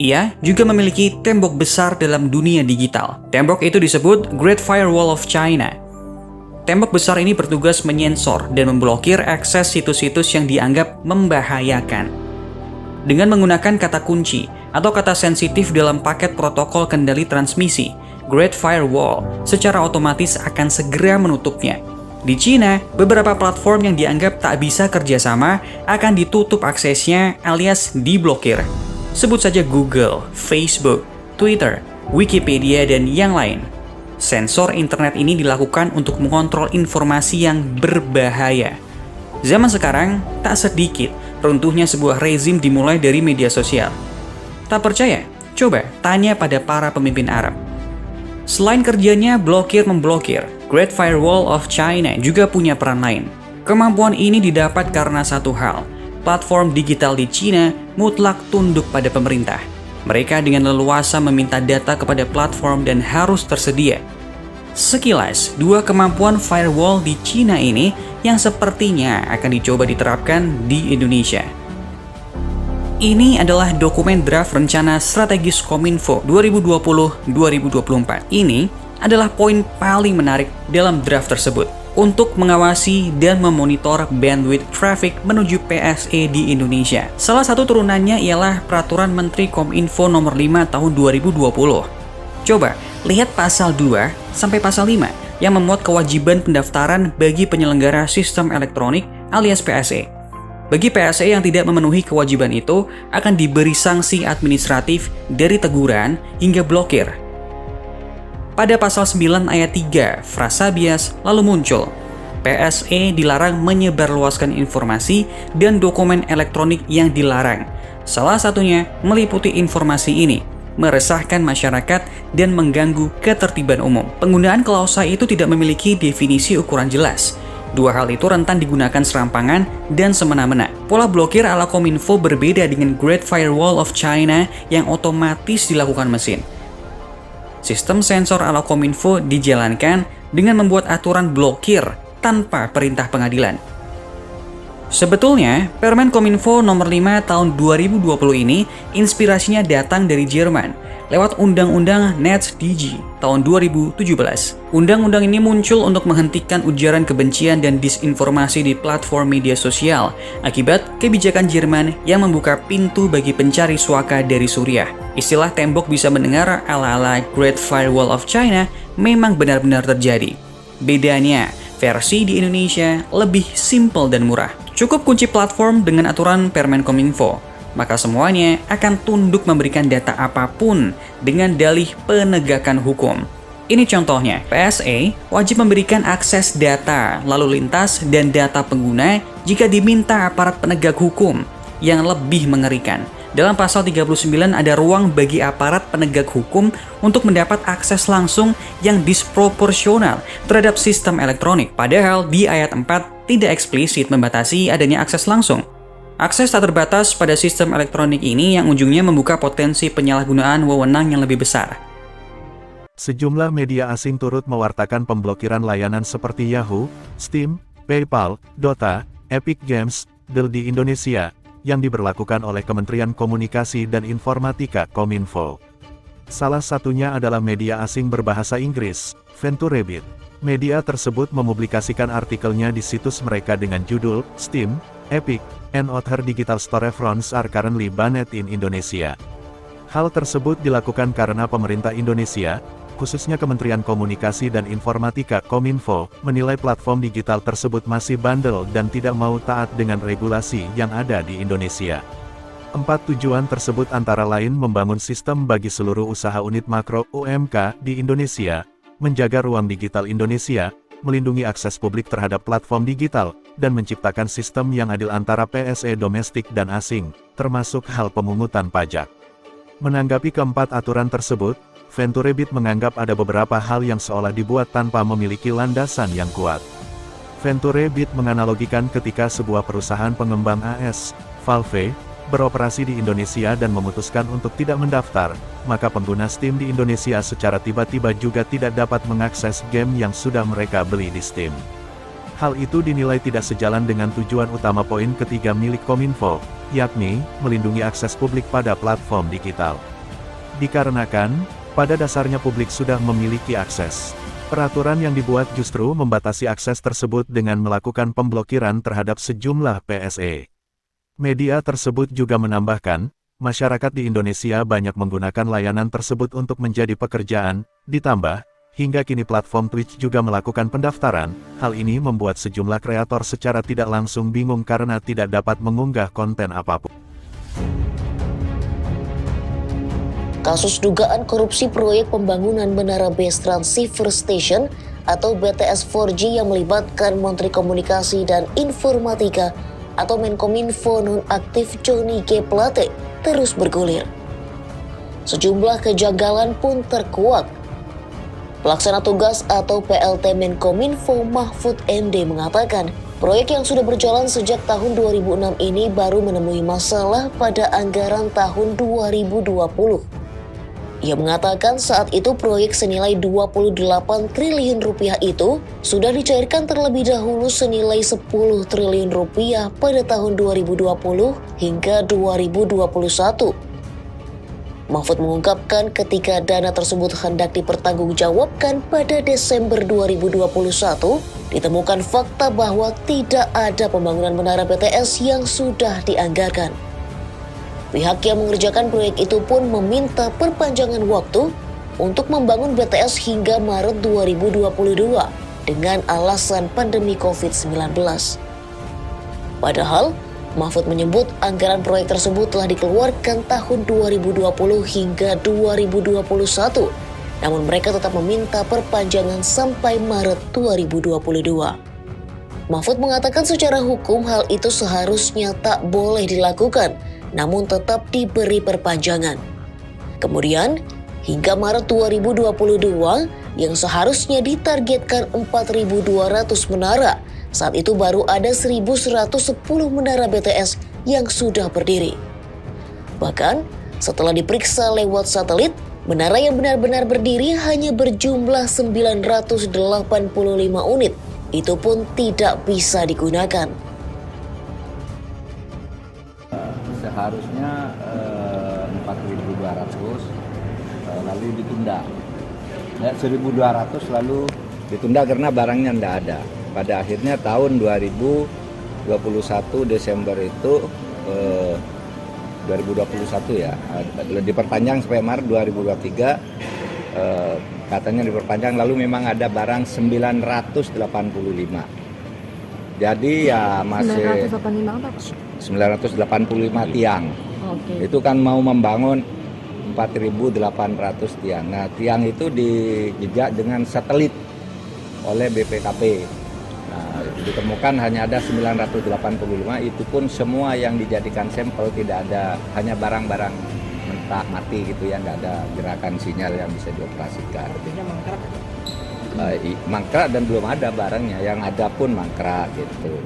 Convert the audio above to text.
Ia juga memiliki tembok besar dalam dunia digital. Tembok itu disebut Great Firewall of China. Tembok besar ini bertugas menyensor dan memblokir akses situs-situs yang dianggap membahayakan. Dengan menggunakan kata kunci atau kata sensitif dalam paket protokol kendali transmisi, Great Firewall secara otomatis akan segera menutupnya. Di Cina, beberapa platform yang dianggap tak bisa kerjasama akan ditutup aksesnya alias diblokir. Sebut saja Google, Facebook, Twitter, Wikipedia, dan yang lain. Sensor internet ini dilakukan untuk mengontrol informasi yang berbahaya. Zaman sekarang, tak sedikit runtuhnya sebuah rezim dimulai dari media sosial. Tak percaya? Coba tanya pada para pemimpin Arab. Selain kerjanya blokir-memblokir, Great Firewall of China juga punya peran lain. Kemampuan ini didapat karena satu hal, platform digital di China mutlak tunduk pada pemerintah. Mereka dengan leluasa meminta data kepada platform dan harus tersedia. Sekilas, dua kemampuan firewall di China ini yang sepertinya akan dicoba diterapkan di Indonesia. Ini adalah dokumen draft rencana strategis Kominfo 2020-2024. Ini adalah poin paling menarik dalam draft tersebut untuk mengawasi dan memonitor bandwidth traffic menuju PSE di Indonesia. Salah satu turunannya ialah Peraturan Menteri Kominfo Nomor 5 Tahun 2020. Coba lihat pasal 2 sampai pasal 5 yang memuat kewajiban pendaftaran bagi penyelenggara sistem elektronik alias PSE. Bagi PSE yang tidak memenuhi kewajiban itu akan diberi sanksi administratif dari teguran hingga blokir. Pada pasal 9 ayat 3, frasa bias lalu muncul. PSE dilarang menyebarluaskan informasi dan dokumen elektronik yang dilarang. Salah satunya meliputi informasi ini, meresahkan masyarakat dan mengganggu ketertiban umum. Penggunaan klausa itu tidak memiliki definisi ukuran jelas. Dua hal itu rentan digunakan serampangan dan semena-mena. Pola blokir ala Kominfo berbeda dengan Great Firewall of China yang otomatis dilakukan mesin. Sistem sensor ala Kominfo dijalankan dengan membuat aturan blokir tanpa perintah pengadilan. Sebetulnya, Permen Kominfo Nomor 5 Tahun 2020 ini inspirasinya datang dari Jerman lewat Undang-Undang NetzDG tahun 2017. Undang-undang ini muncul untuk menghentikan ujaran kebencian dan disinformasi di platform media sosial akibat kebijakan Jerman yang membuka pintu bagi pencari suaka dari Suriah. Istilah tembok bisa mendengar ala-ala Great Firewall of China memang benar-benar terjadi. Bedanya, versi di Indonesia lebih simpel dan murah. Cukup kunci platform dengan aturan Permen Kominfo, maka semuanya akan tunduk memberikan data apapun dengan dalih penegakan hukum. Ini contohnya, PSE wajib memberikan akses data, lalu lintas, dan data pengguna jika diminta aparat penegak hukum. Yang lebih mengerikan, dalam pasal 39 ada ruang bagi aparat penegak hukum untuk mendapat akses langsung yang disproporsional terhadap sistem elektronik. Padahal di ayat 4 tidak eksplisit membatasi adanya akses langsung. Akses tak terbatas pada sistem elektronik ini yang ujungnya membuka potensi penyalahgunaan wewenang yang lebih besar. Sejumlah media asing turut mewartakan pemblokiran layanan seperti Yahoo, Steam, PayPal, Dota, Epic Games, Dell di Indonesia, yang diberlakukan oleh Kementerian Komunikasi dan Informatika Kominfo. Salah satunya adalah media asing berbahasa Inggris, Venturebit. Media tersebut mempublikasikan artikelnya di situs mereka dengan judul, Steam, Epic, and other digital storefronts are currently banned in Indonesia. Hal tersebut dilakukan karena pemerintah Indonesia, khususnya Kementerian Komunikasi dan Informatika Kominfo, menilai platform digital tersebut masih bandel dan tidak mau taat dengan regulasi yang ada di Indonesia. 4 tujuan tersebut antara lain membangun sistem bagi seluruh usaha unit makro UMK di Indonesia, menjaga ruang digital Indonesia, melindungi akses publik terhadap platform digital, dan menciptakan sistem yang adil antara PSE domestik dan asing, termasuk hal pemungutan pajak. Menanggapi keempat aturan tersebut, Venturebit menganggap ada beberapa hal yang seolah dibuat tanpa memiliki landasan yang kuat. Venturebit menganalogikan ketika sebuah perusahaan pengembang AS, Valve, beroperasi di Indonesia dan memutuskan untuk tidak mendaftar, maka pengguna Steam di Indonesia secara tiba-tiba juga tidak dapat mengakses game yang sudah mereka beli di Steam. Hal itu dinilai tidak sejalan dengan tujuan utama poin ketiga milik Kominfo, yakni melindungi akses publik pada platform digital. Dikarenakan, pada dasarnya publik sudah memiliki akses. Peraturan yang dibuat justru membatasi akses tersebut dengan melakukan pemblokiran terhadap sejumlah PSE. Media tersebut juga menambahkan, masyarakat di Indonesia banyak menggunakan layanan tersebut untuk menjadi pekerjaan, ditambah, hingga kini platform Twitch juga melakukan pendaftaran. Hal ini membuat sejumlah kreator secara tidak langsung bingung karena tidak dapat mengunggah konten apapun. Kasus dugaan korupsi proyek pembangunan Menara Base Transceiver Station atau BTS 4G yang melibatkan Menteri Komunikasi dan Informatika atau Menkominfo nonaktif Johnny G. Plate terus bergulir. Sejumlah kejanggalan pun terkuak. Pelaksana tugas atau PLT Menkominfo Mahfud MD mengatakan, proyek yang sudah berjalan sejak tahun 2006 ini baru menemui masalah pada anggaran tahun 2020. Ia mengatakan saat itu proyek senilai 28 triliun rupiah itu sudah dicairkan terlebih dahulu senilai 10 triliun rupiah pada tahun 2020 hingga 2021. Mahfud mengungkapkan ketika dana tersebut hendak dipertanggungjawabkan pada Desember 2021, ditemukan fakta bahwa tidak ada pembangunan menara BTS yang sudah dianggarkan. Pihak yang mengerjakan proyek itu pun meminta perpanjangan waktu untuk membangun BTS hingga Maret 2022 dengan alasan pandemi COVID-19. Padahal, Mahfud menyebut anggaran proyek tersebut telah dikeluarkan tahun 2020 hingga 2021, namun mereka tetap meminta perpanjangan sampai Maret 2022. Mahfud mengatakan secara hukum hal itu seharusnya tak boleh dilakukan, namun tetap diberi perpanjangan. Kemudian, hingga Maret 2022 yang seharusnya ditargetkan 4.200 menara, saat itu baru ada 1.110 menara BTS yang sudah berdiri. Bahkan, setelah diperiksa lewat satelit, menara yang benar-benar berdiri hanya berjumlah 985 unit. Itu pun tidak bisa digunakan. Seharusnya 4.200 lalu ditunda. 1.200 lalu ditunda karena barangnya tidak ada. Pada akhirnya tahun 2021 Desember itu 2021 ya, diperpanjang sampai Maret 2023, katanya diperpanjang, lalu memang ada barang 985. Jadi ya masih 985 tiang. Okay. Itu kan mau membangun 4.800 tiang. Nah, tiang itu dijejak dengan satelit oleh BPKP. Nah, ditemukan hanya ada 985, itu pun semua yang dijadikan sampel tidak ada, hanya barang-barang mentah mati gitu ya, tidak ada gerakan sinyal yang bisa dioperasikan. Artinya mangkrak? Mangkrak dan belum ada barangnya, yang ada pun mangkrak gitu.